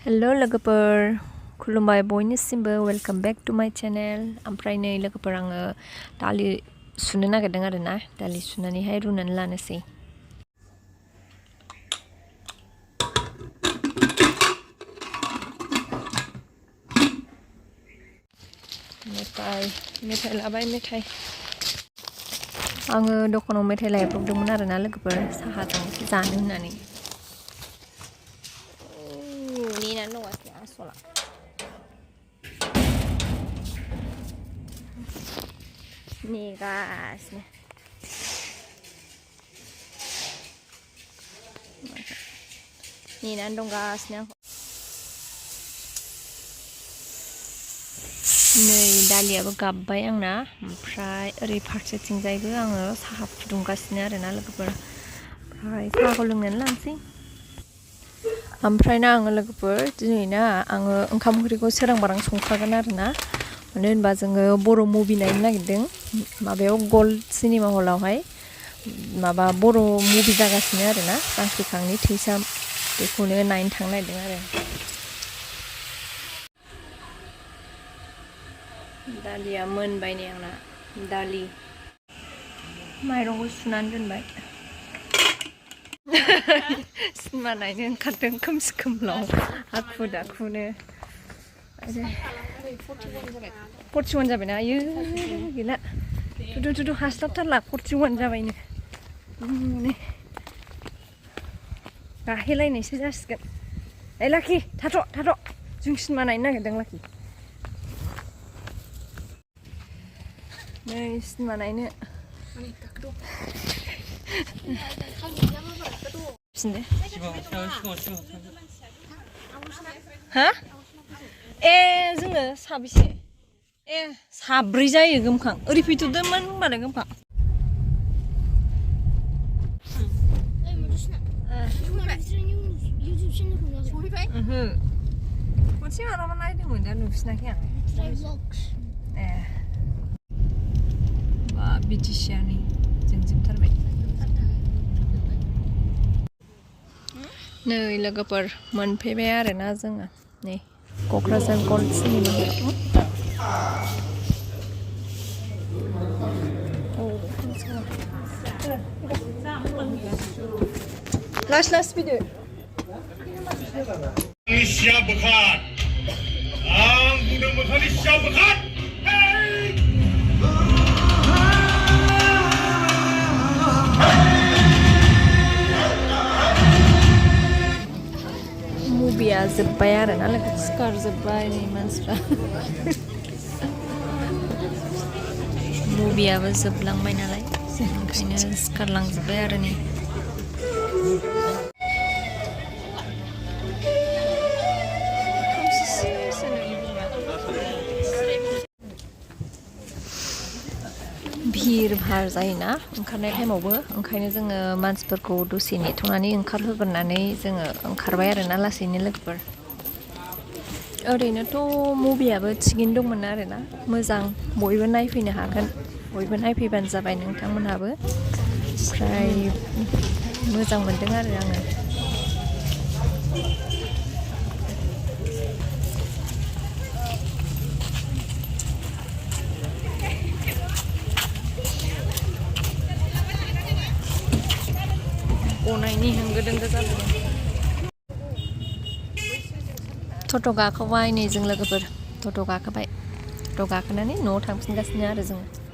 hello लोगोफोर खुलुमबाय बयनिसिमबो welcome back to माय चैनल ओमफ्राय नै लोगोफोर आङो दालि सुनो नागिरदों आरोना दालि सुनानैहाय रुनानै लानोसै मेथाइ लाबाय मेथाइ आङो दखानाव मेथाइ लायब्रबदोंमोन आरोना लोगोफोर साहाजों जानो होननानै नेनानै दंगासिनो आसला नेगासिनो नेनानै दंगासिनो नै दालियाबो गाबबाय आंना ओमफ्राय ओरै फारसेथिंजायबो आङो साहा फुदुंगासिनो आरोना लोगोफोर ओमफ्राय साहाखौ लोंनानै लानोसै ओमफ्राय ना आङो लोगोफोर दिनैना आङो ओंखाम ओंख्रिखौ सोरांबारां संखागोन आरोना मानो होनबा जोङो बर' मुभि नायनो नागिरदों माबायाव गल्ड सिनेमा हलावहाय माबा बर' मुभि जागासिनो आरोना जांख्रिखांनि थैसाम बेखौनो नायनो थांनो नागिरदों आरो दालिया मोनबाय नै आंना दालि माइरंखौ सुनानै दोनबाय सिनेमा नायनो ओंखारदों खोमसि खोमलाव हाखु दाखुनो 41 जाबायना आयो गैला थुदु हास्लाबथारला 41 जाबायनो गाहेलायनायसो जासिगोन ओइ लाखि थाथ' जों सिनेमा नायनो नागिरदों लाखि नै सिनेमा नायनो हा ए जोङो साबेसे ए साब्रै जायो गोमखां ओरै फैथ'दोंमोन होनबालाय गोमखां खनसे मालाबा नायदोंमोन दा नुफिनाखै आं ए बा बिटिसिआनि जों जोबथारबाय नै लोगोफोर मोनफैबाय आरोना जोङो नै क'क्राझार गल्ड सिनेमा लास फैदो सियाव बोखार आं बुंदों मोखांनि सियाव बोखार मुभिया जोब्बाय आरोना लोगो सिखार जोब्बाय नै मानसिफ्रा मुभियाबो जोबलांबाय नालाय ओंखायनो सिखारलांजोब्बाय आरो नै भिर भार जायोना ओंखारनाय टाइमावबो ओंखायनो जोङो मानसिफोरखौ दसे नेथ'नानै ओंखारहोग्रोनानै जोङो ओंखारबाय आरोना लासैनो लोगोफोर ओरैनोथ' मुभियाबो थिगैनो दंमोन आरोना मोजां बयबो नायफैनो हागोन बयबो नायफैबानो जाबाय नोंथांमोनहाबो ओमफ्राय मोजां मोनदों आरो आङो गनायनि होंगो दोंगो जादों टट' गाखोबाय नै जों लोगोफोर टट' गाखोबाय टट' गाखोनानै न'आव थांफिनगासिनो आरो जोङो